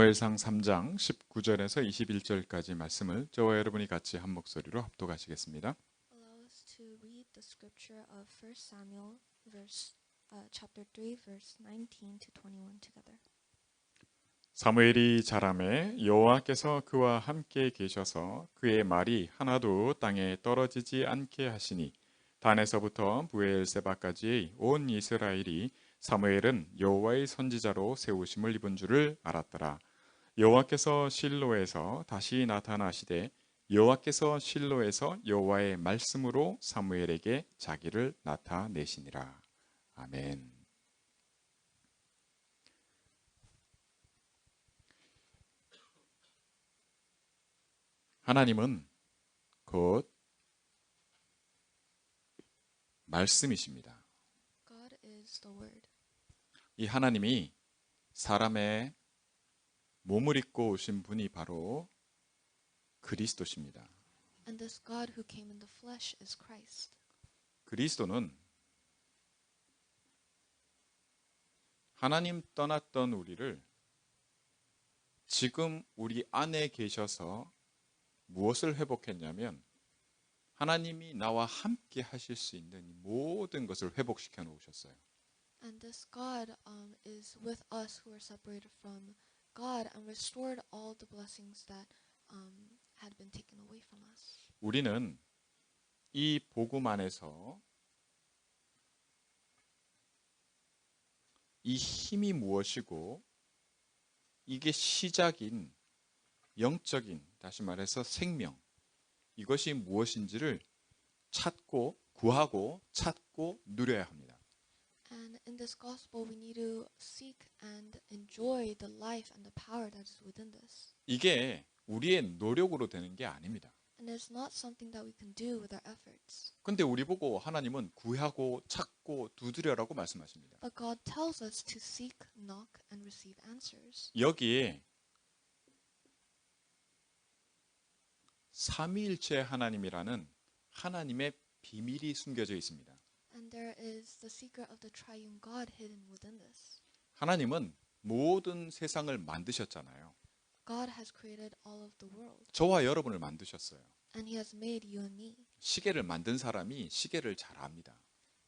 사무엘상 3장 19절에서 21절까지 말씀을 저와 여러분이 같이 한 목소리로 합독하시겠습니다. Allow us to read the scripture of 1 Samuel chapter 3 verse 19 to 21 together. 사무엘이 자라매 여호와께서 그와 함께 계셔서 그의 말이 하나도 땅에 떨어지지 않게 하시니 단에서부터 브엘세바까지의 온 이스라엘이 사무엘은 여호와의 선지자로 세우심을 입은 줄을 알았더라. 여호와께서 실로에서 다시 나타나시되 여호와께서 실로에서 여호와의 말씀으로 사무엘에게 자기를 나타내시니라. 아멘. 하나님은 곧 말씀이십니다. God is the word. 이 하나님이 사람의 몸을 입고 오신 분이 바로 그리스도십니다. And this God who came in the flesh is Christ. 그리스도는 하나님 떠났던 우리를 지금 우리 안에 계셔서 무엇을 회복했냐면 하나님이 나와 함께 하실 수 있는 모든 것을 회복시켜 놓으셨어요. And this God is with us who are separated from God and restored all the blessings that had been taken away from us. 우리는 이 복음 안에서 이 힘이 무엇이고 이게 시작인 영적인, 다시 말해서 생명, 이것이 무엇인지를 찾고 구하고 찾고 누려야 합니다. And in this gospel we need to seek and enjoy the life and the power that is within this. 이게 우리의 노력으로 되는 게 아닙니다. And it's not something that we can do with our efforts. 근데 우리 보고 하나님은 구하고 찾고 두드려라고 말씀하십니다. But God tells us to seek, knock, and receive answers. 여기에 삼위일체 하나님이라는 하나님의 비밀이 숨겨져 있습니다. And there is the secret of the triune God hidden within this. 하나님은 모든 세상을 만드셨잖아요. God has created all of the world. 저와 여러분을 만드셨어요. And He has made you and me. 시계를 만든 사람이 시계를 잘 압니다.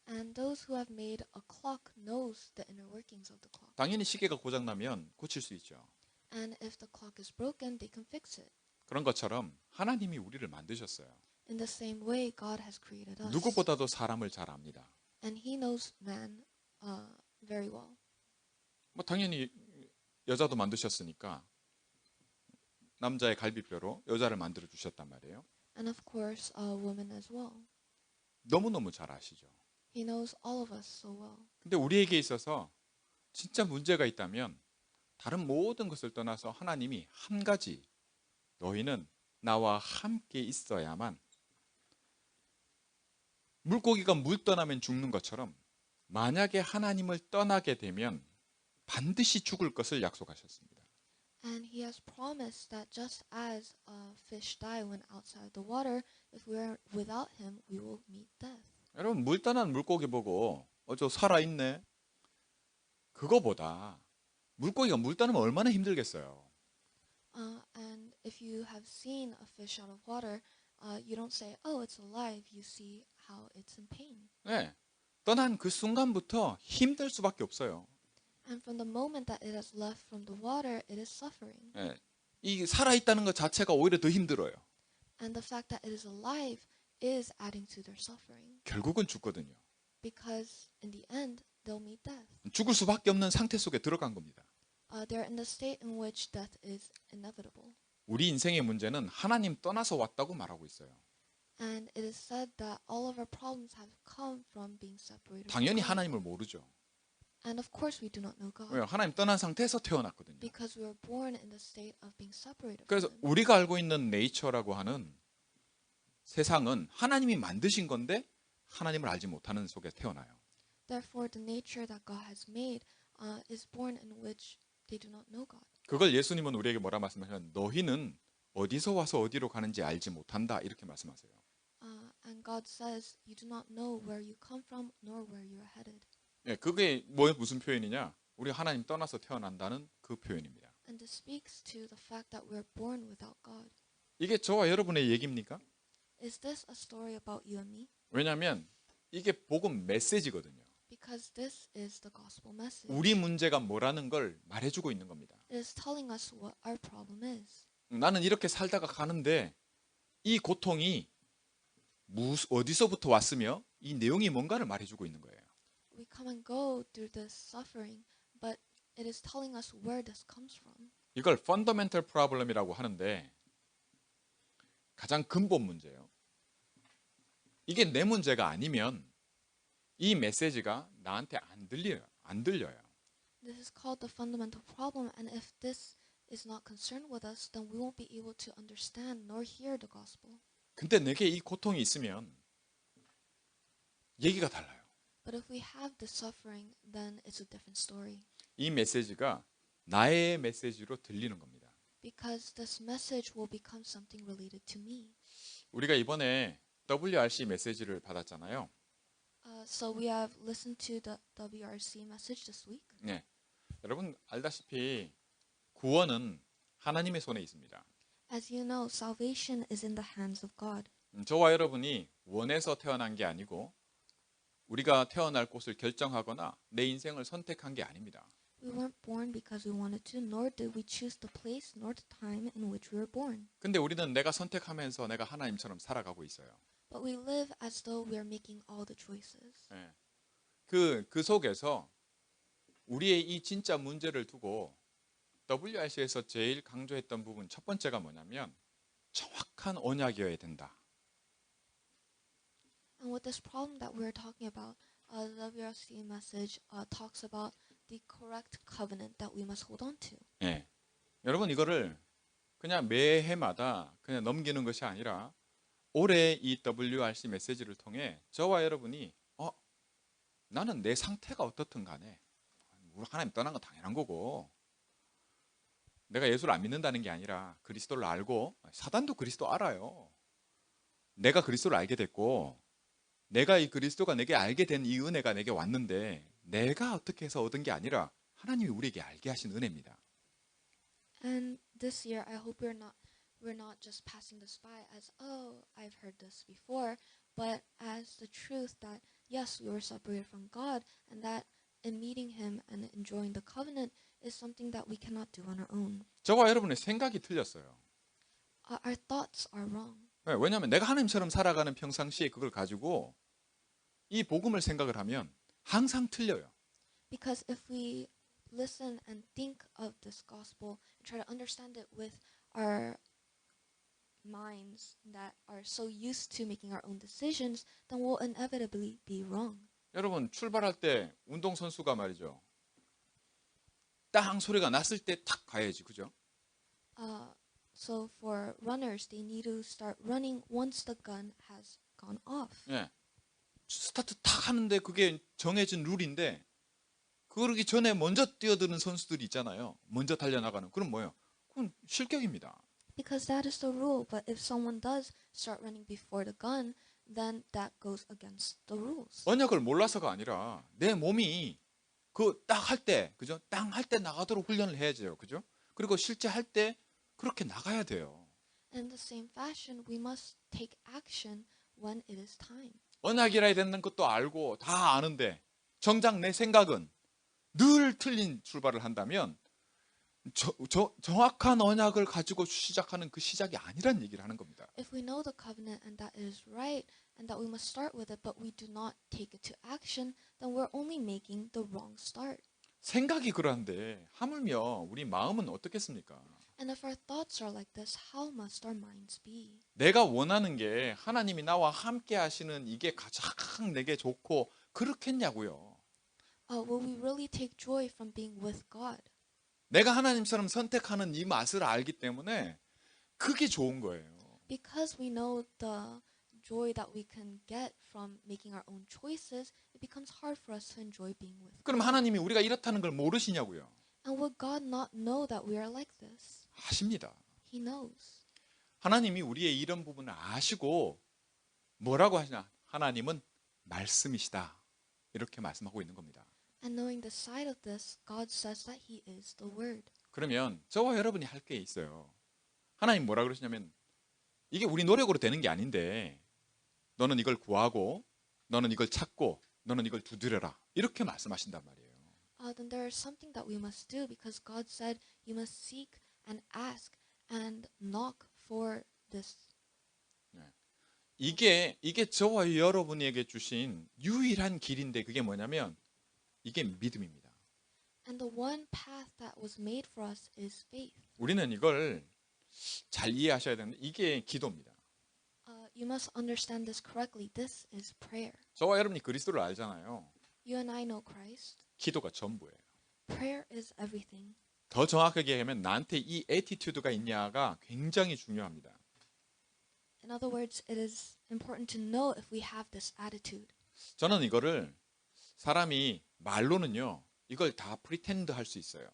And those who have made a clock knows the inner workings of the clock. 당연히 시계가 고장나면 고칠 수 있죠. And if the clock is broken, they can fix it. 그런 것처럼 하나님이 우리를 만드셨어요. In the same way, God has created us. 누구보다도 사람을 잘 압니다. And He knows man very well. 뭐 당연히 여자도 만드셨으니까 남자의 갈비뼈로 여자를 만들어 주셨단 말이에요. And of course, a woman as well. 너무너무 잘 아시죠. He knows all of us so well. 근데 우리에게 있어서 진짜 문제가 있다면 다른 모든 것을 떠나서 하나님이 한 가지, 너희는 나와 함께 있어야만, 물고기가 물 떠나면 죽는 것처럼 만약에 하나님을 떠나게 되면 반드시 죽을 것을 약속하셨습니다. And He has promised that just as a fish die when outside the water, if we are without Him, we will meet death. 여러분, 물 떠난 물고기 보고 저 살아있네? 그거보다 물고기가 물 떠나면 얼마나 힘들겠어요. And if you have seen a fish out of water, you don't say, "Oh, it's alive." You see how it's in pain. 네, 떠난 그 순간부터 힘들 수밖에 없어요. And from the moment that it has left from the water, it is suffering. 네, 이 살아있다는 것 자체가 오히려 더 힘들어요. And the fact that it is alive is adding to their suffering. 결국은 죽거든요. Because in the end, they'll meet death. 죽을 수밖에 없는 상태 속에 들어간 겁니다. They're in the state in which death is inevitable. 우리 인생의 문제는 하나님 떠나서 왔다고 말하고 있어요. And it is said that all of our problems have come from being separated 당연히 from God. 하나님을 모르죠. And of course we do not know God. 왜요? 하나님 떠난 상태에서 태어났거든요. Because we were born in the state of being separated 그래서 from Him. 우리가 알고 있는 네이처라고 하는 세상은 하나님이 만드신 건데 하나님을 알지 못하는 속에 태어나요. Therefore, the nature that God has made is born in which they do not know God. 그걸 예수님은 우리에게 뭐라 말씀하시냐면 너희는 어디서 와서 어디로 가는지 알지 못한다 이렇게 말씀하세요. And God says, "You do not know where you come from nor where you are headed." 예, 그게 무슨 표현이냐? 우리 하나님 떠나서 태어난다는 그 표현입니다. And this speaks to the fact that we're born without God. 이게 저와 여러분의 얘기입니까? Is this a story about you and me? 왜냐하면 이게 복음 메시지거든요. Because this is the gospel message. 우리 문제가 뭐라는 걸 말해주고 있는 겁니다. It is telling us what our problem is. 나는 이렇게 살다가 가는데 이 고통이 어디서부터 왔으며 이 내용이 뭔가를 말해주고 있는 거예요. We come and go through this suffering, but it is telling us where this comes from. 이걸 fundamental problem이라고 하는데 가장 근본 문제예요. 이게 내 문제가 아니면 이 메시지가 나한테 안 들려요. This is called the fundamental problem, and if this is not concerned with us, then we won't be able to understand nor hear the gospel. 근데 내게 이 고통이 있으면 얘기가 달라요. But if we have the suffering, then it's a different story. 이 메시지가 나의 메시지로 들리는 겁니다. Because this message will become something related to me. 우리가 이번에 WRC 메시지를 받았잖아요. So we have listened to the WRC message this week. 네. 여러분 알다시피 구원은 하나님의 손에 있습니다. As you know, salvation is in the hands of God. 저와 여러분이 원해서 태어난 게 아니고 우리가 태어날 곳을 결정하거나 내 인생을 선택한 게 아닙니다. We weren't born because we wanted to, nor did we choose the place nor the time in which we were born. 근데 우리는 내가 선택하면서 내가 하나님처럼 살아가고 있어요. But we live as though we are making all the choices. 네. 그 속에서 우리의 이 진짜 문제를 두고 WRC에서 제일 강조했던 부분 첫 번째가 뭐냐면 정확한 언약이어야 된다. And with this problem that we're talking about, the WRC message talks about the correct covenant that we must hold on to. 네. 여러분 이거를 그냥 매해마다 그냥 넘기는 것이 아니라 올해 이 WRC 메시지를 통해 저와 여러분이 나는 내 상태가 어떻든 간에 우리 하나님 떠난 건 당연한 거고 내가 예수를 안 믿는다는 게 아니라 그리스도를 알고 사단도 그리스도 알아요. 내가 그리스도를 알게 됐고 내가 이 그리스도가 내게 알게 된 이 은혜가 내게 왔는데 내가 어떻게 해서 얻은 게 아니라 하나님이 우리에게 알게 하신 은혜입니다. And this year, I hope we're not just passing this by as, oh, I've heard this before, but as the truth that yes, we were separated from God, and that in meeting Him and enjoying the covenant is something that we cannot do on our own. 저와 여러분의 생각이 틀렸어요. Our thoughts are wrong. 왜냐하면 내가 하나님처럼 살아가는 평상시에 그걸 가지고 이 복음을 생각을 하면 항상 틀려요. Because if we listen and think of this gospel and try to understand it with our minds that are so used to making our own decisions, then we'll inevitably be wrong. 여러분 출발할 때 운동선수가 말이죠. 땅 소리가 났을 때 탁 가야지, 그죠? So for runners, they need to start running once the gun has gone off. 예. 스타트 탁 하는데 그게 정해진 룰인데 그러기 전에 먼저 뛰어드는 선수들이 있잖아요. 먼저 달려나가는. 그럼 뭐예요? 그건 실격입니다. Because that is the rule. But if someone does start running before the gun, then that goes against the rules. 언약을 몰라서가 아니라 내 몸이 그 딱 할 때, 그죠? 딱 할 때 나가도록 훈련을 해야죠, 그죠? 그리고 실제 할 때 그렇게 나가야 돼요. In the same fashion, we must take action when it is time. 언약이라 되는 것도 알고 다 아는데 정작 내 생각은 늘 틀린 출발을 한다면 정확한 언약을 가지고 시작하는 그 시작이 아니란 얘기를 하는 겁니다. If we know the covenant and that it is right and that we must start with it, but we do not take it to action, then we're only making the wrong start. 생각이 그러한데 하물며 우리 마음은 어떻겠습니까? And if our thoughts are like this, how must our minds be? 내가 원하는 게 하나님이 나와 함께 하시는 이게 가장 내게 좋고 그렇겠냐고요. Will we really take joy from being with God? 내가 하나님처럼 선택하는 이 맛을 알기 때문에 그게 좋은 거예요. Because we know the joy that we can get from making our own choices, it becomes hard for us to enjoy being with 그럼 God. 하나님이 우리가 이렇다는 걸 모르시냐고요. And will God not know that we are like this? 아십니다. He knows. 하나님이 우리의 이런 부분을 아시고 뭐라고 하시나? 하나님은 말씀이시다. 이렇게 말씀하고 있는 겁니다. And knowing the side of this, God says that He is the Word. 그러면 저와 여러분이 할 게 있어요. 하나님 뭐라 그러시냐면 이게 우리 노력으로 되는 게 아닌데 너는 이걸 구하고 너는 이걸 찾고 너는 이걸 두드려라 이렇게 말씀하신단 말이에요. Then there is something that we must do because God said you must seek and ask and knock for this. 이게 저와 여러분에게 주신 유일한 길인데 그게 뭐냐면 이게 믿음입니다. And the one path that was made for us is faith. 우리는 이걸 잘 이해하셔야 되는데 이게 기도입니다. You must understand this correctly. This is prayer. 저와 여러분이 그리스도를 알잖아요. You and I know Christ. 기도가 전부예요. Prayer is everything. 더 정확하게 하면 나한테 이 애티튜드가 있냐가 굉장히 중요합니다. In other words, it is important to know if we have this attitude. 저는 이거를 사람이 말로는요. 이걸 다 프리텐드 할 수 있어요.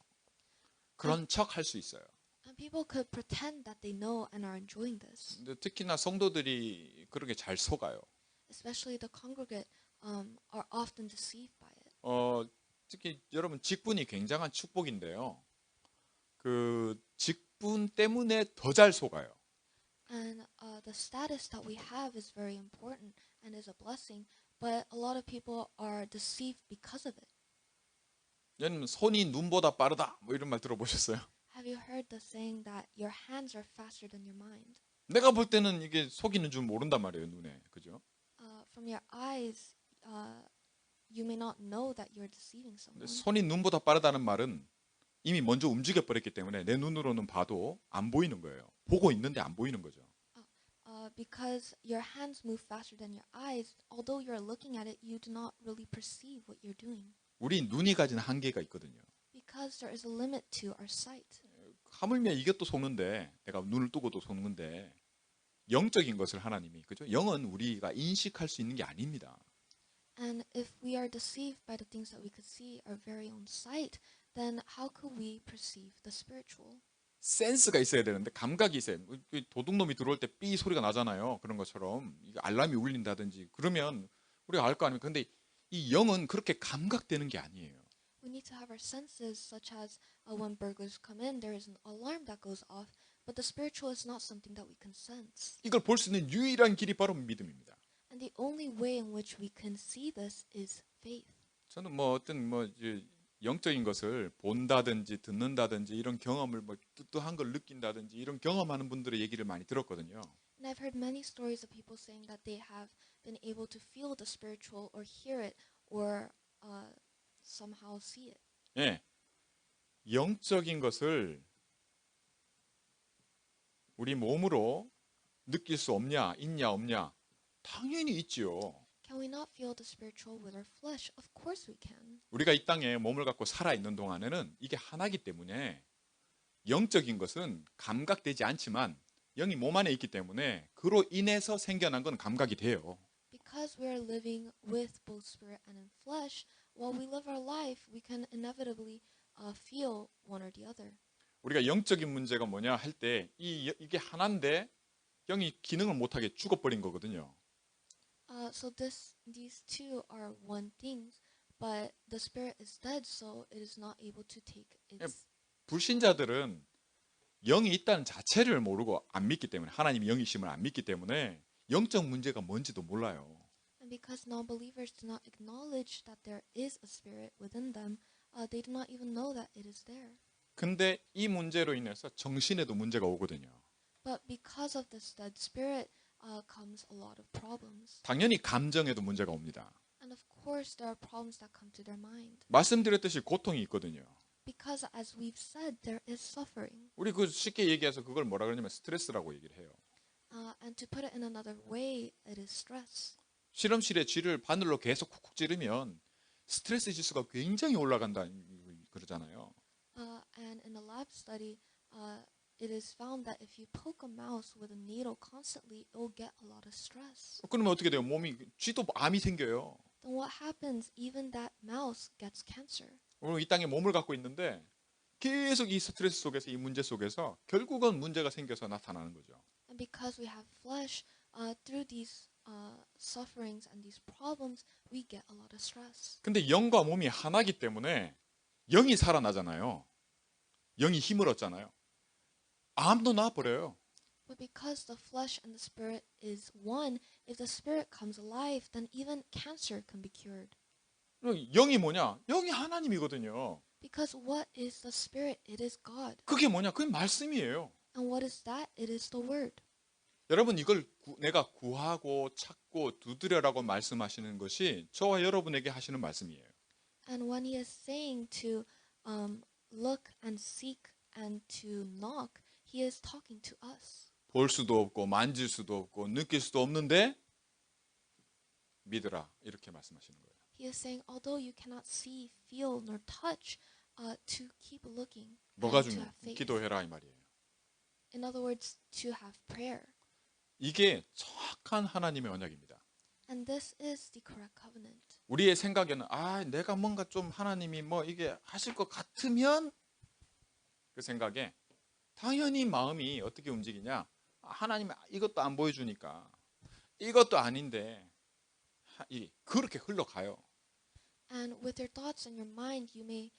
그런 척 할 수 있어요. And people could pretend that they know and are enjoying this. 근데 특히나 성도들이 그렇게 잘 속아요. Especially the congregate are often deceived by it. 특히 여러분 직분이 굉장한 축복인데요. 그 직분 때문에 더 잘 속아요. And the status that we have is very important and is a blessing, but a lot of people are deceived because of it. 여러분 손이 눈보다 빠르다 뭐 이런 말 들어보셨어요? Have you heard the saying that your hands are faster than your mind? 내가 볼 때는 이게 속이는 줄 모른단 말이에요, 눈에. 그죠? From your eyes, you may not know that you're deceiving 근데 someone. 손이 눈보다 빠르다는 말은 이미 먼저 움직여 버렸기 때문에 내 눈으로는 봐도 안 보이는 거예요. 보고 있는데 안 보이는 거죠. Because your hands move faster than your eyes, although you're looking at it, you do not really perceive what you're doing. 우리 눈이 가진 한계가 있거든요. Because there is a limit to our sight. 하물며 이게 또 속는데 내가 눈을 뜨고도 속는데 영적인 것을 하나님이 그죠? 영은 우리가 인식할 수 있는 게 아닙니다. And if we are deceived by the things that we could see our very own sight, then how could we perceive the spiritual? 센스가 있어야 되는데 감각이 있어요. 도둑놈이 들어올 때 삐 소리가 나잖아요. 그런 것처럼 이게 알람이 울린다든지 그러면 우리가 알 거 아닙니까? 근데 이 영은 그렇게 감각되는 게 아니에요. We need to have our senses, such as when burglars come in, there is an alarm that goes off, but the spiritual is not something that we can sense. 이걸 볼 수 있는 유일한 길이 바로 믿음입니다. And the only way in which we can see this is faith. 저는 뭐 어떤 뭐 이제 영적인 것을 본다든지 듣는다든지 이런 경험을 뭐 뜨뜻한 걸 느낀다든지 이런 경험하는 분들의 얘기를 많이 들었거든요. And I've heard many stories of people saying that they have been able to feel the spiritual or hear it or somehow see it. 예, 영적인 것을 우리 몸으로 느낄 수 없냐, 있냐, 없냐? 당연히 있지요. Can we not feel the spiritual with our flesh? Of course we can. 우리가 이 땅에 몸을 갖고 살아 있는 동안에는 이게 하나이기 때문에 영적인 것은 감각되지 않지만 영이 몸 안에 있기 때문에 그로 인해서 생겨난 건 감각이 돼요. Because we are living with both spirit and in flesh, while we live our life, we can inevitably feel one or the other. 우리가 영적인 문제가 뭐냐 할 때 이게 하나인데 영이 기능을 못하게 죽어버린 거거든요. So these two are one thing, but the spirit is dead, so it is not able to take its. 불신자들은 영이 있다는 자체를 모르고 안 믿기 때문에 하나님이 영이심을 안 믿기 때문에 영적 문제가 뭔지도 몰라요. And because non-believers do not acknowledge that there is a spirit within them, they do not even know that it is there. 근데 이 문제로 인해서 정신에도 문제가 오거든요. But because of this dead spirit, comes a lot of problems. 당연히 감정에도 문제가 옵니다. And of course, there are problems that come to their mind. 말씀드렸듯이 고통이 있거든요. Because as we've said, there is suffering. 우리 그 쉽게 얘기해서 그걸 뭐라 그러냐면 스트레스라고 얘기를 해요. And to put it in another way, it is stress. 실험실에 쥐를 바늘로 계속 쿡쿡 찌르면 스트레스 지수가 굉장히 올라간다 그러잖아요. And in a lab study, it is found that if you poke a mouse with a needle constantly, it will get a lot of stress. 그러면 어떻게 돼요? 몸이 쥐도 암이 생겨요. Then what happens? Even that mouse gets cancer. 오늘 이 땅에 몸을 갖고 있는데 계속 이 스트레스 속에서 이 문제 속에서 결국은 문제가 생겨서 나타나는 거죠. And because we have flesh, through these sufferings and these problems, we get a lot of stress. 근데 영과 몸이 하나이기 때문에 영이 살아나잖아요. 영이 힘을 얻잖아요. 암도 나아버려요. But because the flesh and the spirit is one, if the spirit comes alive, then even cancer can be cured. 영이 뭐냐? 영이 하나님이거든요. Because what is the spirit? It is God. 그게 뭐냐? 그게 말씀이에요. And what is that? It is the word. 여러분 이걸 내가 구하고 찾고 두드려라고 말씀하시는 것이 저와 여러분에게 하시는 말씀이에요. And when he is saying to look and seek and to knock, he is talking to us. 볼 수도 없고 만질 수도 없고 느낄 수도 없는데 믿으라 이렇게 말씀하시는 거예요. He is saying, although you cannot see, feel, nor touch, to keep looking 뭐가 and to 중요해? have faith. 기도해라 이 말이에요. In other words, to have prayer. 이게 정확한 하나님의 언약입니다. And this is the correct covenant. 우리의 생각에는 내가 뭔가 좀 하나님이 뭐 이게 하실 것 같으면 그 생각에 당연히 마음이 어떻게 움직이냐? 하나님 이것도 안 보여주니까 이것도 아닌데 그렇게 흘러가요. And with your thoughts and your mind, you may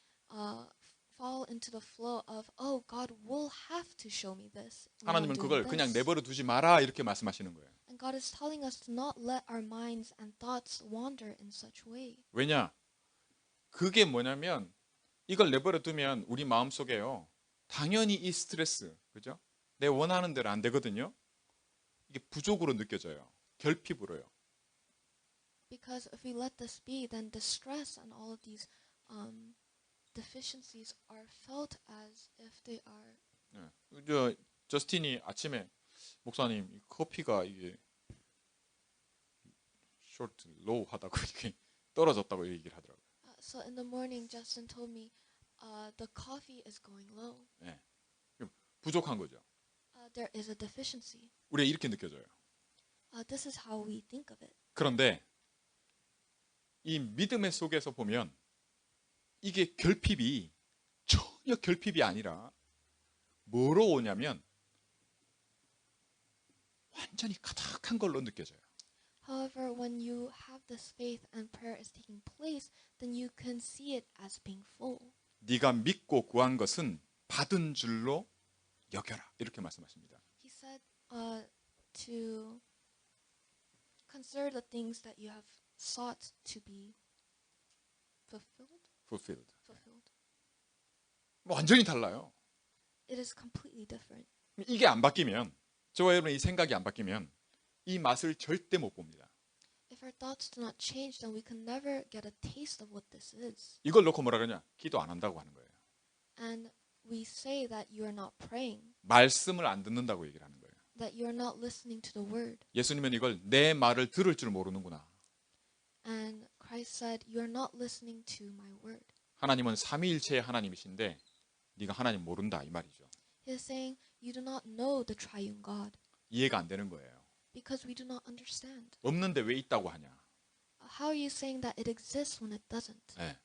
fall into the flow of, oh, God will have to show me this. when I'm 하나님은 doing 그걸 그냥 this. 내버려 두지 마라 이렇게 말씀하시는 거예요. And God is telling us to not let our minds and thoughts wander in such way. 왜냐? 그게 뭐냐면 이걸 내버려 두면 우리 마음속에요. 당연히 이 스트레스, 그죠? 내 원하는 대로 안 되거든요. 이게 부족으로 느껴져요. 결핍으로요. Because if we let this be, then distress and all of these deficiencies are felt as if they are. 저스틴이 아침에 목사님 이 커피가 이게 short, low 하다고 이렇게 떨어졌다고 얘기를 하더라고요. So in the morning, Justin told me the coffee is going low. 부족한 거죠. There is a deficiency. 우리가 이렇게 느껴져요. This is how we think of it. 그런데 이 믿음의 속에서 보면 이게 결핍이 전혀 결핍이 아니라 뭐로 오냐면 완전히 가득한 걸로 느껴져요. However, when you have this faith and prayer is taking place, then you can see it as being full. 네가 믿고 구한 것은 받은 줄로 여겨라 이렇게 말씀하십니다. He said to consider the things that you have sought to be fulfilled. fulfilled. Fulfilled. 완전히 달라요. It is completely different. 이게 안 바뀌면 저와 여러분의 이 생각이 안 바뀌면 이 맛을 절대 못 봅니다. If our thoughts do not change, then we can never get a taste of what this is. 이걸 놓고 뭐라 그러냐? 기도 안 한다고 하는 거예요. And we say that you are not praying, 말씀을 안 듣는다고 얘기를 하는 거예요. that you are not listening to the word. 예수님은 이걸 내 말을 들을 줄 모르는구나. And Christ said, you are not listening to my word. 하나님은 삼위일체의 하나님이신데 네가 하나님 모른다 이 말이죠. He is saying, you do not know the triune God 이해가 안 되는 거예요. because we do not understand. 없는데 왜 있다고 하냐? How are you saying that it exists when it doesn't? 네.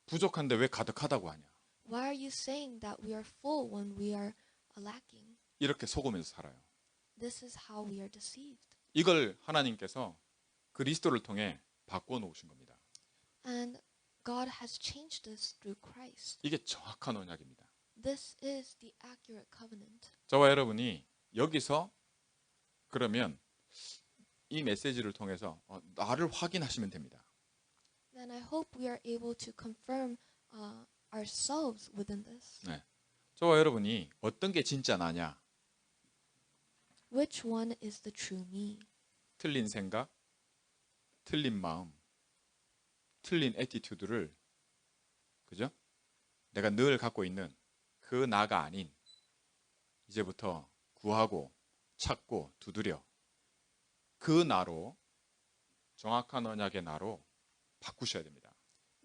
부족한데 왜 가득하다고 하냐? Why are you saying that we are full when we are lacking? 이렇게 속으면서 살아요. This is how we are deceived. 이걸 하나님께서 그리스도를 통해 바꿔 놓으신 겁니다. And God has changed this through Christ. 이게 정확한 언약입니다. This is the accurate covenant. 저와 여러분이 여기서 그러면 이 메시지를 통해서 나를 확인하시면 됩니다. Then I hope we are able to confirm ourselves within this. 네. 저와 여러분이 어떤 게 진짜 나냐? Which one is the true me? 틀린 생각, 틀린 마음, 틀린 애티튜드를 그죠? 내가 늘 갖고 있는 그 나가 아닌 이제부터 구하고 찾고 두드려 그 나로 정확한 언약의 나로 바꾸셔야 됩니다.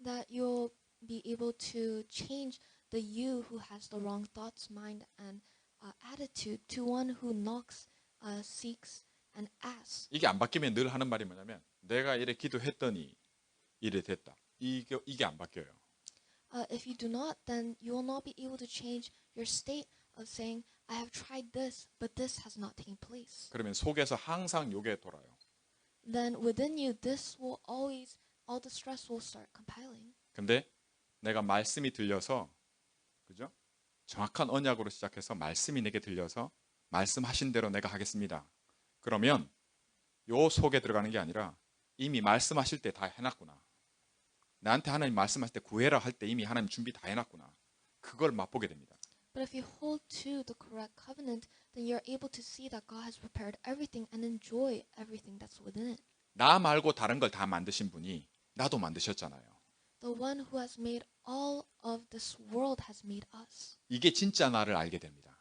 That you'll be able to change the you who has the wrong thoughts, mind, and attitude to one who knocks, seeks, and asks. 이게 안 바뀌면 늘 하는 말이 뭐냐면 내가 이래 기도했더니 이래 됐다. 이게 안 바뀌어요. If you do not, then you will not be able to change your state of saying, I have tried this, but this has not taken place. 그러면 속에서 항상 요게 돌아요. Then within you, this will always, all the stress will start compiling. 근데 내가 말씀이 들려서 그죠? 정확한 언약으로 시작해서 말씀이 내게 들려서 말씀하신 대로 내가 하겠습니다. 그러면 요 속에 들어가는 게 아니라 이미 말씀하실 때 다 해놨구나. 나한테 하나님 말씀하실 때 구해라 할 때 이미 하나님 준비 다 해놨구나. 그걸 맛보게 됩니다. But if you hold to the correct covenant, then you're able to see that God has prepared everything and enjoy everything that's within it. 나 말고 다른 걸 다 만드신 분이 나도 만드셨잖아요. The one who has made all of this world has made us. 이게 진짜 나를 알게 됩니다.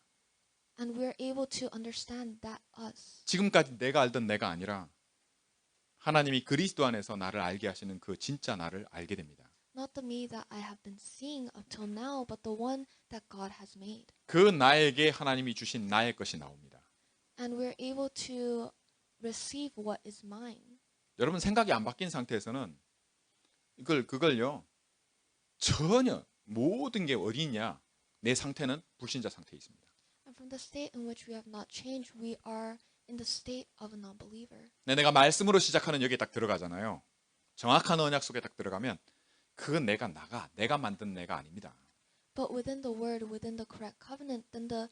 And we're able to understand that us. 지금까지 내가 알던 내가 아니라 하나님이 그리스도 안에서 나를 알게 하시는 그 진짜 나를 알게 됩니다. Not the me that I have been seeing up till now, but the one that God has made. 그 나에게 하나님이 주신 나의 것이 나옵니다. And we're able to receive what is mine. 여러분 생각이 안 바뀐 상태에서는 그걸요 전혀 모든 게 어디 있냐 내 상태는 불신자 상태에 있습니다. And from the state in which we have not changed, we are in the state of a non-believer. 내가 말씀으로 시작하는 여기에 딱 들어가잖아요. 정확한 언약 속에 딱 들어가면 그건 내가 만든 내가 아닙니다. But within the word, within the correct covenant, then the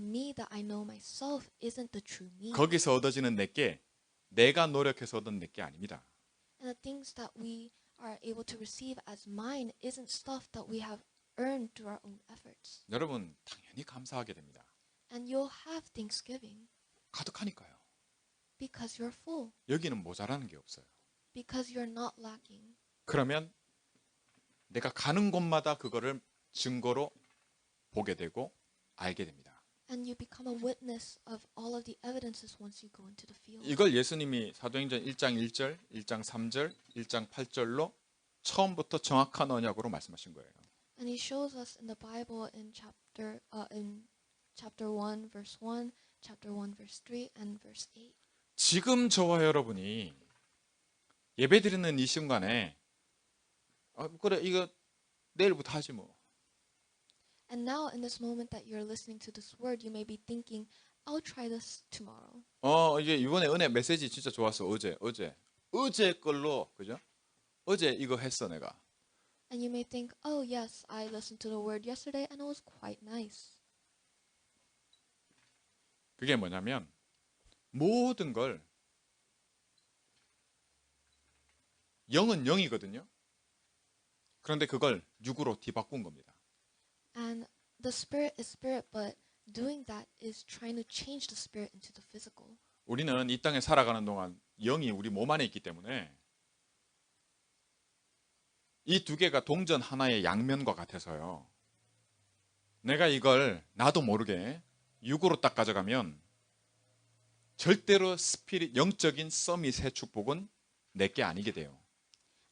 me that I know myself isn't the true me. 거기서 얻어지는 내게 내가 노력해서 얻은 내게 아닙니다. And the things that we are able to receive as mine isn't stuff that we have earned through our own efforts. 여러분 당연히 감사하게 됩니다. And you'll have thanksgiving 가득하니까요. because you're full, 여기는 모자라는 게 없어요. because you're not lacking. 그러면 내가 가는 곳마다 그거를 증거로 보게 되고 알게 됩니다. And you become a witness of all of the evidences once you go into the field. 이걸 예수님이 사도행전 1장 1절, 1장 3절, 1장 8절로 처음부터 정확한 언약으로 말씀하신 거예요. And he shows us in the Bible in chapter 1 verse 1, chapter 1 verse 3 and verse 8. 지금 저와 여러분이 예배드리는 이 순간에 그래 이거 내일부터 하지 뭐. And now in this moment that you're listening to this word, you may be thinking, I'll try this tomorrow. 이제 이번에 은혜 메시지 진짜 좋았어. 어제 걸로 그죠? 어제 이거 했어 내가. And you may think, oh yes, I listened to the word yesterday and it was quite nice. 그게 뭐냐면 모든 걸 영은 영이거든요. 그런데 그걸 육으로 뒤바꾼 겁니다. And the spirit is spirit, but doing that is trying to change the spirit into the physical. 우리는 이 땅에 살아가는 동안 영이 우리 몸 안에 있기 때문에 이 두 개가 동전 하나의 양면과 같아서요. 내가 이걸 나도 모르게 육으로 딱 가져가면 절대로 영적인 서밋의 축복은 내게 아니게 돼요.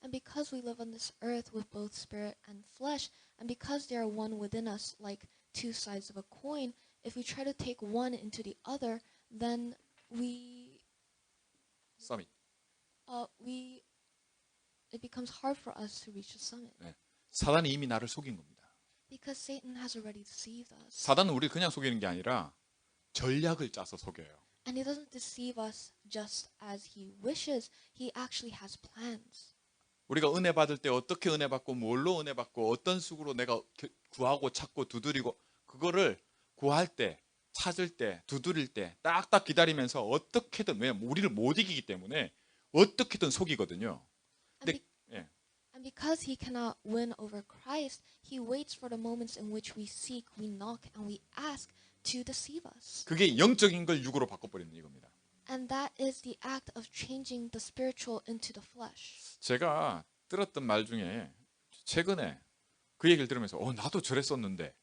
And because we live on this earth with both spirit and flesh, and because they are one within us like two sides of a coin, if we try to take one into the other, then 서밋. it becomes hard for us to reach the summit. 네. 사단이 이미 나를 속인 겁니다. Because Satan has already deceived us. 사단은 우리를 그냥 속이는 게 아니라 전략을 짜서 속여요. And he doesn't deceive us just as he wishes. He actually has plans. 우리가 은혜 받을 때 어떻게 은혜 받고 뭘로 은혜 받고 어떤 식으로 내가 구하고 찾고 두드리고 그거를 구할 때 찾을 때 두드릴 때 딱딱 기다리면서 어떻게든 왜냐면 우리를 못 이기기 때문에 어떻게든 속이거든요. 근데 And because he cannot win over Christ, he waits for the moments in which we seek, we knock, and we ask to deceive us. 그게 영적인 걸 육으로 바꿔버리는 이겁니다. And that is the act of changing the spiritual into the flesh. 제가 들었던 말 중에 최근에 그 얘기를 들으면서 나도 저랬었는데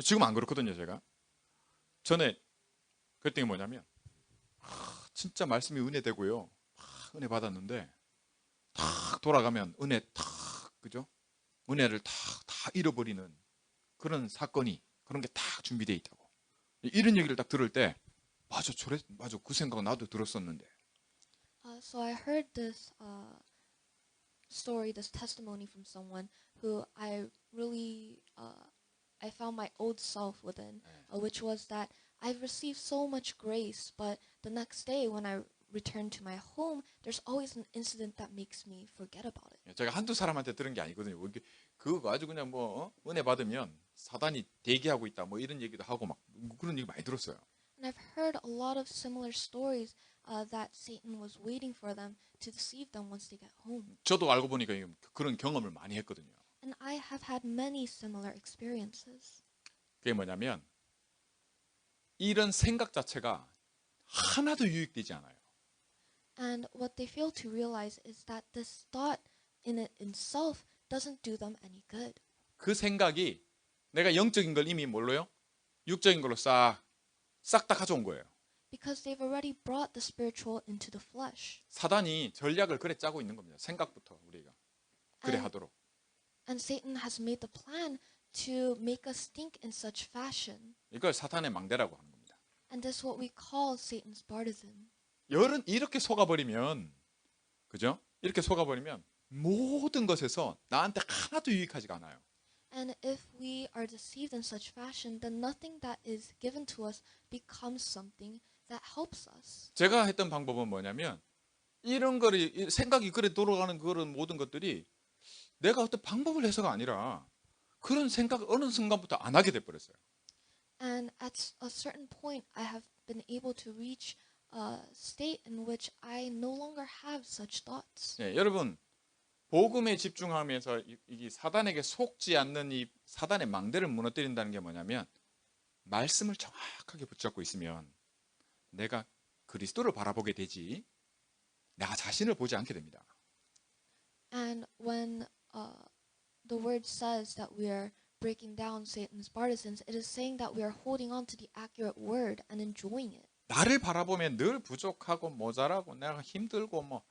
지금 안 그렇거든요. 제가 전에 그랬던 게 뭐냐면 진짜 말씀이 은혜되고요. 은혜 받았는데 탁 돌아가면 은혜 탁 그죠? 은혜를 다 잃어버리는 그런 사건이 그런 게 딱 준비되어 있다고. 이런 얘기를 딱 들을 때 맞아 그 생각 나도 들었었는데. So I heard this story, this testimony from someone who I really I found my old self within, which was that I've received so much grace, but the next day when I return to my home, there's always an incident that makes me forget about it. 제가 한두 사람한테 들은 게 아니거든요. 그거 아주 그냥 은혜 받으면 사단이 대기하고 있다 뭐 이런 얘기도 하고 막 그런 얘기 많이 들었어요. And I've heard a lot of similar stories that Satan was waiting for them to deceive them once they get home. 저도 알고 보니까 그런 경험을 많이 했거든요. And I have had many similar experiences. 그게 뭐냐면 이런 생각 자체가 하나도 유익되지 않아요. And what they fail to realize is that this thought in it itself doesn't do them any good. 그 생각이 내가 영적인 걸 이미 뭘로요? 육적인 걸로 싹 다 가져온 거예요. Because they've already brought the spiritual into the flesh. 사단이 전략을 그래 짜고 있는 겁니다. 생각부터 우리가 그래 하도록. And Satan has made the plan to make us think in such fashion. 이걸 사탄의 망대라고 하는 겁니다. And this is what we call Satan's partisan. 이렇게 속아버리면, 그죠? 이렇게 속아버리면 모든 것에서 나한테 하나도 유익하지가 않아요. And if we are deceived in such fashion, then nothing that is given to us becomes something that helps us. 제가 했던 방법은 뭐냐면 이런 거를 생각이 그래 돌아가는 그런 모든 것들이 내가 어떤 방법을 해서가 아니라 그런 생각 어느 순간부터 안 하게 돼 버렸어요. And at a certain point, I have been able to reach a state in which I no longer have such thoughts. 예, 여러분 복음에 집중하면서 이 사단에게 속지 않는 이 사단의 망대를 무너뜨린다는 게 뭐냐면 말씀을 정확하게 붙잡고 있으면 내가 그리스도를 바라보게 되지 나 자신을 보지 않게 됩니다. And when the word says that we are breaking down Satan's partisans, it is saying that we are holding on to the accurate word and enjoying it. 나를 바라보면 늘 부족하고 모자라고 내가 힘들고 뭐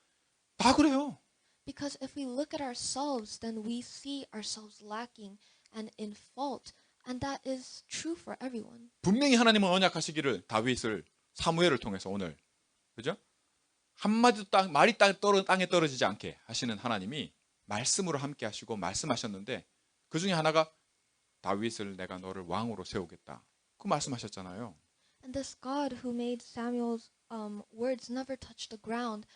다 그래요. Because if we look at ourselves, then we see ourselves lacking and in fault, and that is true for everyone. 분명히 하나님은 언약하시기를 다윗을 사무엘을 통해서 오늘 그죠? 한마디도 말이 땅에 떨어지지 않게 하시는 하나님이 말씀으로 함께 하시고 말씀하셨는데 그 중에 하나가 다윗을 내가 너를 왕으로 세우겠다. 그 말씀하셨잖아요. And this God who made Samuel's words never touch the ground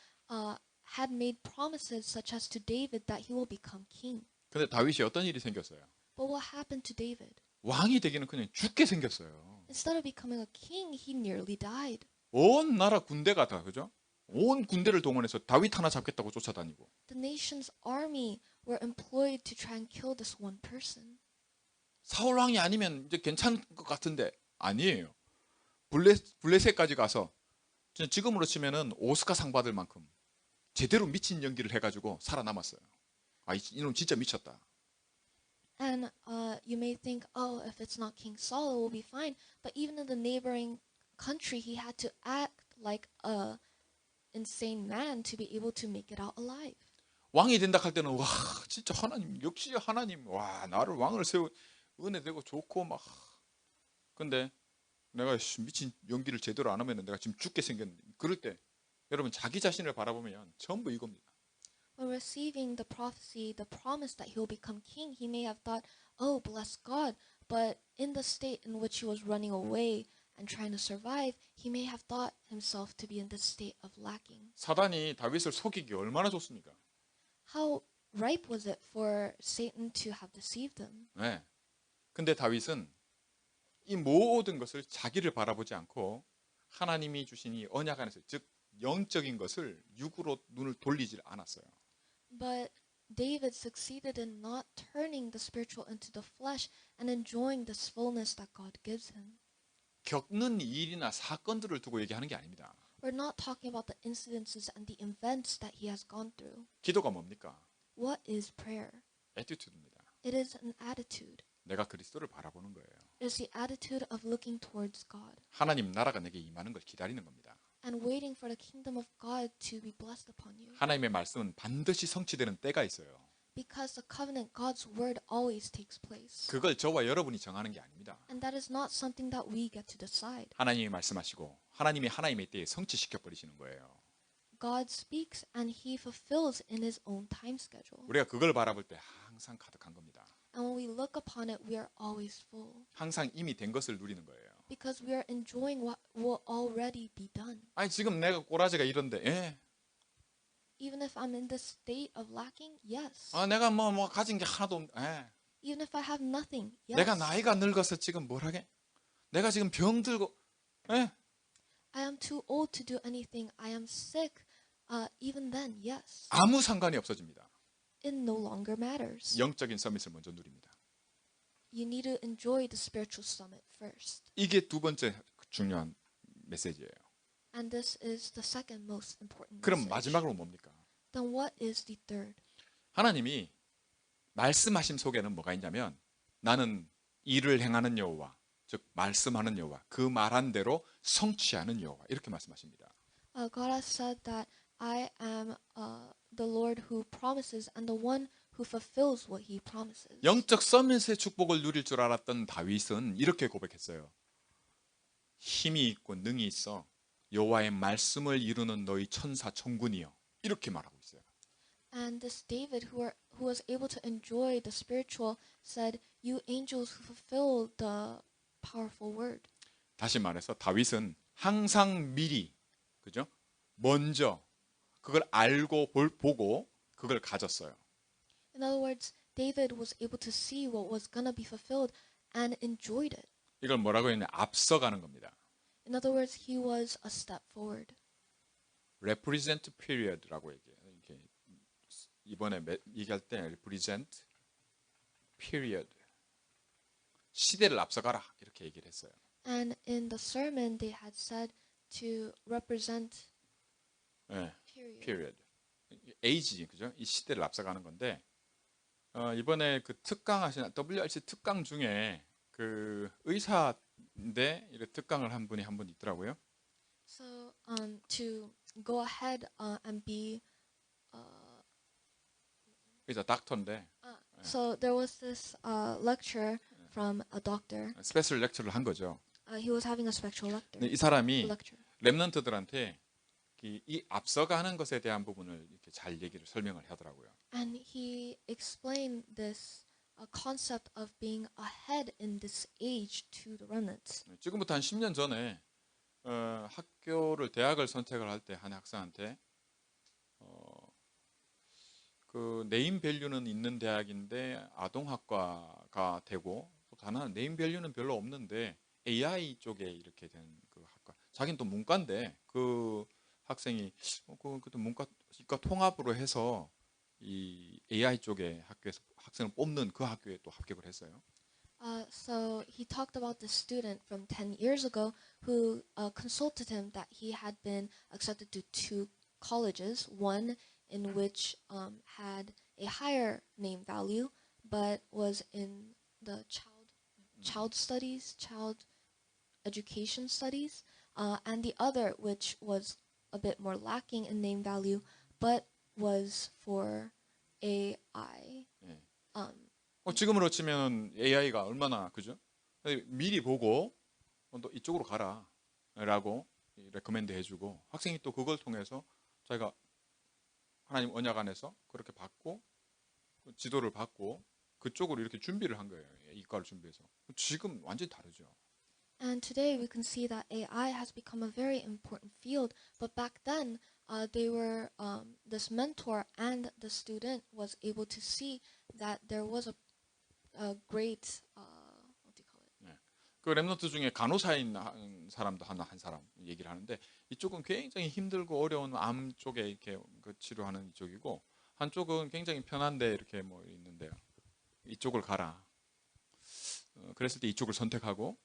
had made promises such as to David that he will become king. 근데 다윗이 어떤 일이 생겼어요? But what happened to David? 왕이 되기는 그냥 죽게 생겼어요. Instead of becoming a king, he nearly died. 온 나라 군대가 다 그죠? 온 군대를 동원해서 다윗 하나 잡겠다고 쫓아다니고 The nation's army were employed to try and kill this one person. 사울 왕이 아니면 이제 괜찮을 것 같은데 아니에요. 블레셋까지 가서 지금으로 치면은 오스카상 받을 만큼 제대로 미친 연기를 해가지고 살아남았어요. 아, 이놈 진짜 미쳤다. And you may think, oh, if it's not King Saul, it will be fine. But even in the neighboring country, he had to act like a insane man to be able to make it out alive. 왕이 된다 할 때는 와 진짜 하나님 역시 하나님 와 나를 왕을 세우 은혜 되고 좋고 막 근데 내가 미친 연기를 제대로 안 하면 내가 지금 죽게 생겼는데 그럴 때 여러분 자기 자신을 바라보면 전부 이겁니다. When receiving the prophecy, the promise that he will become king, he may have thought, oh, bless God. But in the state in which he was running away and trying to survive, he may have thought himself to be in this state of lacking. 사단이 다윗을 속이기 얼마나 좋습니까? How ripe was it for Satan to have deceived him? 네. 근데 다윗은 이 모든 것을 자기를 바라보지 않고 하나님이 주신 이 언약 안에서 즉 영적인 것을 육으로 눈을 돌리질 않았어요. But David succeeded in not turning the spiritual into the flesh and enjoying this fullness that God gives him. 겪는 일이나 사건들을 두고 얘기하는 게 아닙니다. We're not talking about the incidences and the events that he has gone through. 기도가 뭡니까? What is prayer? 애티튜드입니다. It is an attitude. 내가 그리스도를 바라보는 거예요. It is the attitude of looking towards God 하나님 나라가 내게 임하는 걸 기다리는 겁니다. and waiting for the kingdom of God to be blessed upon you. 하나님의 말씀은 반드시 성취되는 때가 있어요. Because the covenant, God's word always takes place. 그걸 저와 여러분이 정하는 게 아닙니다. And that is not something that we get to decide. 하나님이 말씀하시고 하나님이 하나님의 때에 성취시켜 버리시는 거예요. God speaks and he fulfills in his own time schedule. 우리가 그걸 바라볼 때 항상 가득한 겁니다. And when we look upon it, we are always full. 항상 이미 된 것을 누리는 거예요. Because we are enjoying what will already be done. 아니 지금 내가 꼬라지가 이런데 예. Even if I'm in this state of lacking, yes. 아 내가 뭐 가진 게 하나도 없 예. Even if I have nothing, yes. 내가 나이가 늙어서 지금 뭘 하게? 내가 지금 병들고, 예? I am too old to do anything. I am sick. Even then, yes. 아무 상관이 없어집니다. It no longer matters. 영적인 서밋을 먼저 누립니다. You need to enjoy the spiritual summit first. 이게 두 번째 중요한 메시지예요. And this is the second most important 그럼 message. 마지막으로 뭡니까? Then what is the third? 하나님이 말씀하심 속에는 뭐가 있냐면 나는 일을 행하는 여호와, 즉 말씀하는 여호와, 그 말한 대로 성취하는 여호와 이렇게 말씀하십니다. God has said that I am the Lord who promises and the one who fulfills what he promises. 영적 서밋의 축복을 누릴 줄 알았던 다윗은 이렇게 고백했어요. 힘이 있고 능이 있어 여호와의 말씀을 이루는 너희 천사 천군이여 이렇게 말하고 있어요. And this David, who was able to enjoy the spiritual, said, "You angels who fulfill the powerful word." 다시 말해서 다윗은 항상 미리, 그죠? 먼저 그걸 알고 보고 그걸 가졌어요. In other words, David was able to see what was gonna be fulfilled and enjoyed it. 이걸 뭐라고 했냐? 앞서가는 겁니다. In other words, he was a step forward. represent period라고 얘기해요. 이렇게 이번에 얘기할 때 represent period 시대를 앞서가라 이렇게 얘기를 했어요. And in the sermon, they had said to represent 네, period. period. age 그죠? 이 시대를 앞서가는 건데 이번에 그 특강 하신 WRC 특강 중에 그 의사인데 이렇게 특강을 한 분이 한 분 있더라고요. So to go ahead and be 의사 닥터인데 so there was this lecture from a doctor. 스페셜 렉처를 한 거죠. He was having a special 근데 이 사람이 lecture. 렘넌트들한테 이 앞서가는 것에 대한 부분을 이렇게 잘 얘기를 설명을 하더라고요. And he explained this concept of being ahead in this age to the remnants. 지금부터 한 10년 전에 학교를 대학을 선택을 할 때 한 학생한테 그 네임 밸류는 있는 대학인데 아동학과가 되고 또 다른 네임 밸류는 별로 없는데 AI 쪽에 이렇게 된 그 학과. 자기는 또 문과인데 그 학생이 그것도 문과 이과 통합으로 해서 이 AI 쪽에 학교에서 학생을 뽑는 그 학교에 또 합격을 했어요. So he talked about this student from 10 years ago who consulted him that he had been accepted to 2 colleges, one in which had a higher name value, but was in the child studies, child education studies, and the other which was a bit more lacking in name value, but was for AI. 예. 지금으로 치면 AI가 얼마나 그죠? 미리 보고 너 이쪽으로 가라라고 레코멘드 해주고 학생이 또 그걸 통해서 자기가 하나님 언약 안에서 그렇게 받고 지도를 받고 그쪽으로 이렇게 준비를 한 거예요. 이과를 준비해서. 지금 완전히 다르죠. And today we can see that AI has become a very important field. But back then, they were this mentor and the student was able to see that there was a great what do you call it? 네. 그 렘넌트 중에 간호사인 사람도 한 사람 얘기를 하는데 이쪽은 굉장히 힘들고 어려운 암 쪽에 이렇게 그 치료하는 이쪽이고 한쪽은 굉장히 편한데 이렇게 뭐 있는데요. 이쪽을 가라. 그랬을 때 이쪽을 선택하고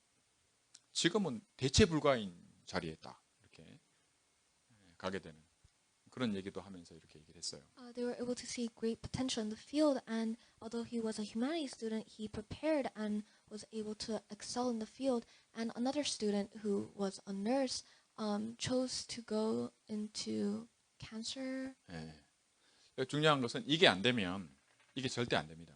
지금은 대체 불가인 자리에 딱 이렇게 가게 되는 그런 얘기도 하면서 이렇게 얘기를 했어요. They were able to see great potential in the field, and although he was a humanities student, he prepared and was able to excel in the field. And another student who was a nurse chose to go into cancer. 네. 중요한 것은 이게 안 되면 이게 절대 안 됩니다.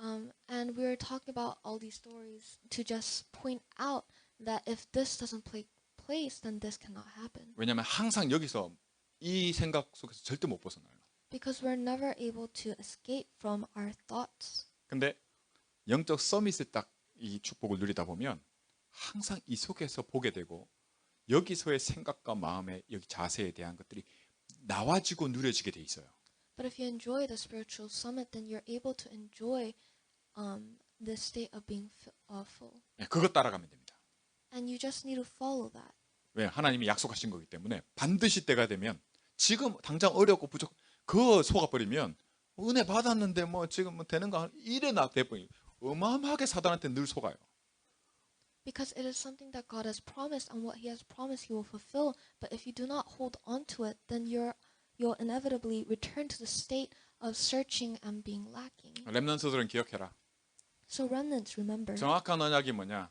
And we were talking about all these stories to just point out that if this doesn't take place, then this cannot happen. 왜냐하면 항상 여기서 이 생각 속에서 절대 못 벗어나요. Because we're never able to escape from our thoughts. 근데 영적 서밋을 딱 이 축복을 누리다 보면 항상 이 속에서 보게 되고 여기서의 생각과 마음의 여기 자세에 대한 것들이 나와지고 누려지게 돼 있어요. But if you enjoy the spiritual summit, then you're able to enjoy this state of being full. 예, 그것 따라가면 됩니다. And you just need to follow that. 왜? 하나님이 약속하신 거기 때문에 반드시 때가 되면 지금 당장 어렵고 부족 그거 속아버리면 은혜 받았는데 뭐 지금 뭐 되는가 이래 나 돼버리 어마어마하게 사단한테 늘 속아요. Because it is something that God has promised, and what He has promised He will fulfill. But if you do not hold on to it, then you'll inevitably return to the state of searching and being lacking. 렘넌트들은 기억해라. So remnants, remember. 정확한 언약이 뭐냐?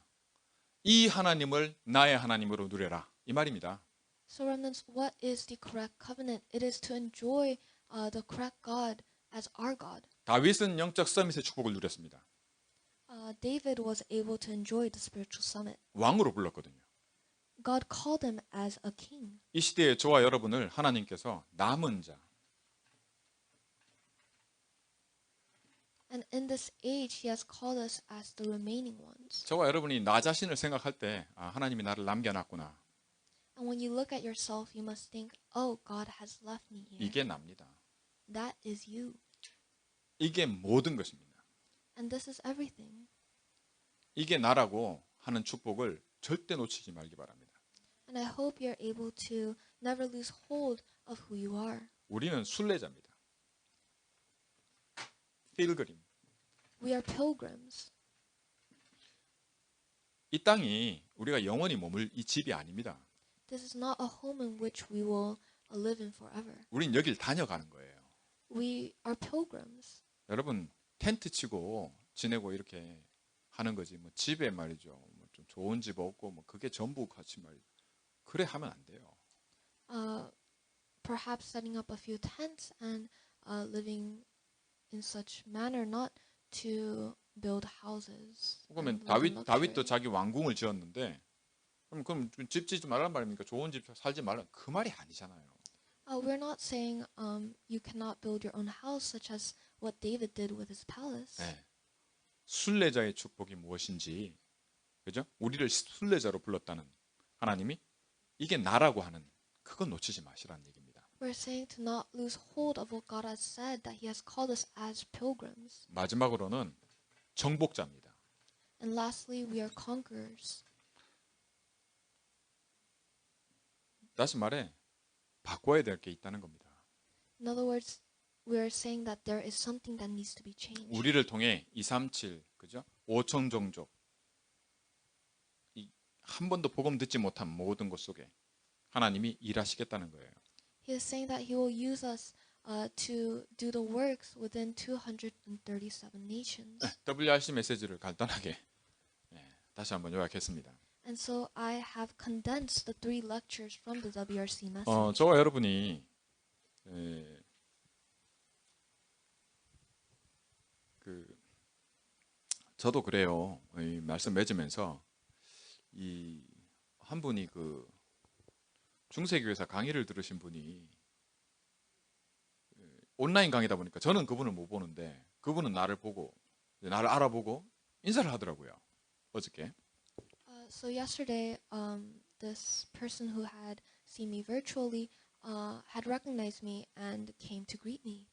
이 하나님을 나의 하나님으로 누려라. 이 말입니다. So remnants, what is the correct covenant? It is to enjoy the correct God as our God. 다윗은 영적 서밋의 축복을 누렸습니다. David was able to enjoy the spiritual summit. 왕으로 불렀거든요. God called him as a king. 이 시대에 저와 여러분을 하나님께서 남은 자, And in this age, He has called us as the remaining ones. 저와 여러분이 나 자신을 생각할 때 하나님이 나를 남겨놨구나. And when you look at yourself, you must think, oh, God has left me here. 이게 납니다. That is you. 이게 모든 것입니다. And this is everything. 이게 나라고 하는 축복을 절대 놓치지 말기 바랍니다. And I hope you're able to never lose hold of who you are. 우리는 순례자입니다. 필그림. We are pilgrims. 이 땅이 우리가 영원히 머물 이 집이 아닙니다. This is not a home in which we will live in forever. 우린 여길 다녀가는 거예요. We are pilgrims. 여러분 텐트 치고 지내고 이렇게 하는 거지. 뭐 집에 말이죠. 뭐 좀 좋은 집 없고 뭐 그게 전부 같이 말이죠. 그래 하면 안 돼요. Perhaps setting up a few tents and living in such manner, not to build houses. 그러면 and live in 다윗도 luxury. 자기 왕궁을 지었는데 그럼 집 짓지 말란 말입니까? 좋은 집 살지 말라 그 말이 아니잖아요. We're not saying you cannot build your own house, such as what David did with his palace. 네. 순례자의 축복이 무엇인지, 그죠? 우리를 순례자로 불렀다는 하나님이 이게 나라고 하는 그건 놓치지 마시라는 얘기입니다. We're saying to not lose hold of what God has said, that He has called us as pilgrims. 마지막으로는 정복자입니다. And lastly, we are conquerors. 다시 말해 바꿔야 될 게 있다는 겁니다. In other words, we are saying that there is something that needs to be changed. 우리를 통해 237, 그죠? 5천 종족 한 번도 복음 듣지 못한 모든 곳 속에 하나님이 일하시겠다는 거예요. He is saying that He will use us to do the works within 237 nations. WRC 메시지를 간단하게 다시 한번 요약했습니다. And so I have condensed the 3 lectures from the WRC message. 저와 여러분이 저도 그래요. 이 말씀 맺으면서 이 한 분이 그 중세교회사 강의를 들으신 분이 온라인 강의다 보니까 저는 그분을 못 보는데 그분은 나를 보고 나를 알아보고 인사를 하더라고요. 어저께. So yesterday, this person who had seen me virtually had recognized me and came to greet me.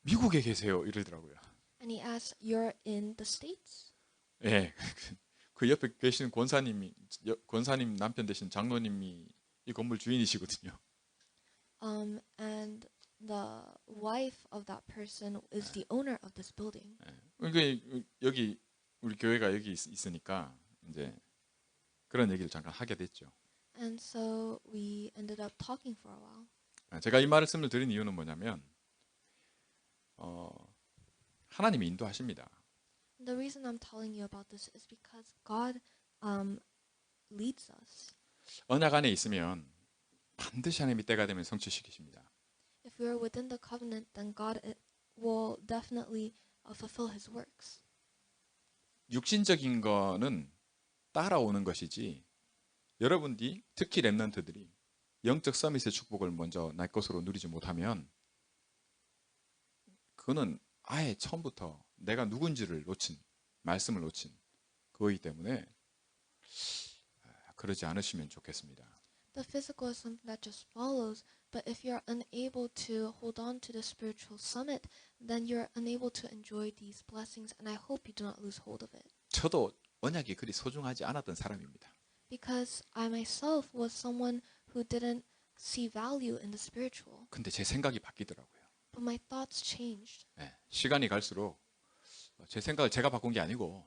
미국에 계세요 이러더라고요. And he asked, "You're in the States?" 예, 그 옆에 계신 권사님 남편 되신 장로님이 이 건물 주인이시거든요. And the wife of that person is the owner of this building. 그러니까 여기 우리 교회가 여기 있으니까 이제 그런 얘기를 잠깐 하게 됐죠. And so we ended up talking for a while. 제가 이 말씀을 드린 이유는 뭐냐면 하나님이 인도하십니다. The reason I'm telling you about this is because God leads us. 언약 안에 있으면 반드시 하나님이 때가 되면 성취시키십니다. If we are within the covenant, then God will definitely fulfill His works. 육신적인 거는 따라오는 것이지 여러분들이 특히 렘넌트들이 영적 서밋의 축복을 먼저 날 것으로 누리지 못하면 그거는 아예 처음부터 내가 누군지를 놓친 말씀을 놓친 그거이기 때문에 그러지 않으시면 좋겠습니다. The physical is something that just follows, but if you're unable to hold on to the spiritual summit, then you're unable to enjoy these blessings, and I hope you do not lose hold of it. 저도 언약이 그리 소중하지 않았던 사람입니다. Because I myself was someone who didn't see value in the spiritual, 근데 제 생각이 바뀌더라고요. but my thoughts changed. 시간이 갈수록 제 생각을 제가 바꾼 게 아니고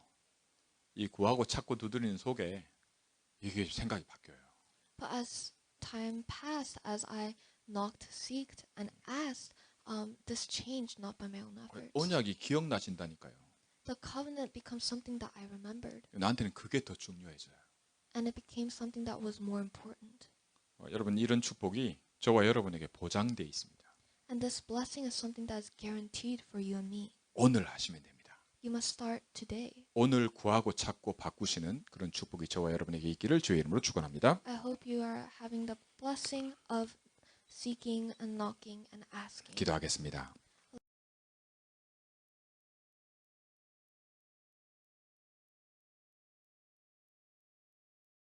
이 구하고 찾고 두드리는 속에 이게 생각이 바뀌어요. But as time passed, as I knocked, seeked, and asked, this changed not by my own efforts. 언약이 기억나신다니까요. The covenant becomes something that I remembered, 나한테는 그게 더 중요해져요. and it became something that was more important. 여러분 이런 축복이 저와 여러분에게 보장되어 있습니다. And this blessing is something that is guaranteed for you and me. 오늘 하시면 됩니다. You must start today. 오늘 구하고 찾고 바꾸시는 그런 축복이 저와 여러분에게 있기를 주의 이름으로 축원합니다. I hope you are having the blessing of seeking and knocking and asking. 기도하겠습니다.